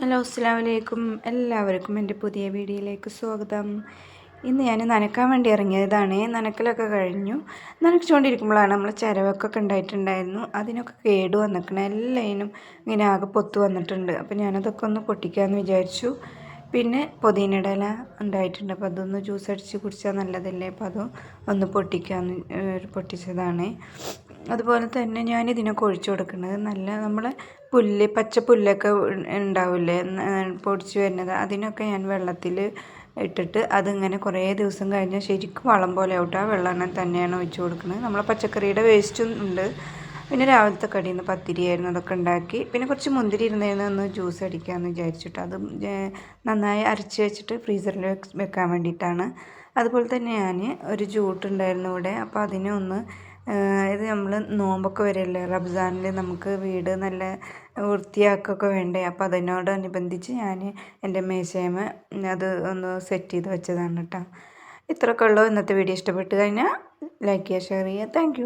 Hello അസ്സലാമലൈക്കും എല്ലാവർക്കും എൻ്റെ പുതിയ വീഡിയോയിലേക്ക് സ്വാഗതം. ഇന്ന് ഞാൻ നനക്കാൻ വേണ്ടി ഇറങ്ങിയതാണ്. നനക്കലൊക്കെ കഴിഞ്ഞു. നനച്ചുകൊണ്ടിരിക്കുമ്പോഴാണ് നമ്മൾ ചിരവൊക്കെ ഉണ്ടായിട്ടുണ്ടായിരുന്നു. അതിനൊക്കെ കേട് വന്നിക്കണം. എല്ലാത്തിനും ഇങ്ങനെ ആകെ പൊത്ത് വന്നിട്ടുണ്ട്. അപ്പോൾ ഞാനതൊക്കെ ഒന്ന് പൊട്ടിക്കാമെന്ന് വിചാരിച്ചു. പിന്നെ പുതിനയുടെ ഇല ഉണ്ടായിട്ടുണ്ട്. അപ്പോൾ അതൊന്ന് ജ്യൂസ് അടിച്ച് കുടിച്ചാൽ നല്ലതല്ലേ. അപ്പോൾ അതും ഒന്ന് പൊട്ടിച്ചതാണ്. അതുപോലെ തന്നെ ഞാനിതിനൊക്കെ ഒഴിച്ചു കൊടുക്കുന്നത് നല്ല നമ്മളെ പുല്ല് പച്ചപ്പുല്ലൊക്കെ ഉണ്ടാവില്ലേ പൊടിച്ച് വരുന്നത്, അതിനൊക്കെ ഞാൻ വെള്ളത്തിൽ ഇട്ടിട്ട് അതിങ്ങനെ കുറേ ദിവസം കഴിഞ്ഞാൽ ശരിക്കും വളം പോലെ ആവട്ടെ. ആ വെള്ളം തന്നെയാണ് ഒഴിച്ച് കൊടുക്കുന്നത്. നമ്മളെ പച്ചക്കറിയുടെ വേസ്റ്റും ഉണ്ട്. പിന്നെ രാവിലത്തെ കടിയിൽ നിന്ന് പത്തിരിയായിരുന്നു, അതൊക്കെ ഉണ്ടാക്കി. പിന്നെ കുറച്ച് മുന്തിരി ഇരുന്നതിന് ഒന്ന് ജ്യൂസ് അടിക്കാമെന്ന് വിചാരിച്ചിട്ട് അത് നന്നായി അരച്ച് വെച്ചിട്ട് ഫ്രീസറിൽ വെക്കാൻ വേണ്ടിയിട്ടാണ്. അതുപോലെ തന്നെ ഞാൻ ഒരു ജൂട്ടുണ്ടായിരുന്നു ഇവിടെ. അപ്പോൾ അതിനെ ഒന്ന് ഇത് നമ്മൾ നോമ്പൊക്കെ വരെയല്ലേ, റംസാനിൽ നമുക്ക് വീട് നല്ല വൃത്തിയാക്കൊക്കെ വേണ്ടേ. അപ്പോൾ അതിനോടനുബന്ധിച്ച് ഞാൻ എൻ്റെ മേശയമേ അത് ഒന്ന് സെറ്റ് ചെയ്ത് വെച്ചതാണ് കേട്ടോ. ഇത്രയൊക്കെ ഉള്ളൂ ഇന്നത്തെ വീഡിയോ. ഇഷ്ടപ്പെട്ട് കഴിഞ്ഞാൽ ലൈക്ക് ചെയ്യുക, ഷെയർ ചെയ്യുക. താങ്ക്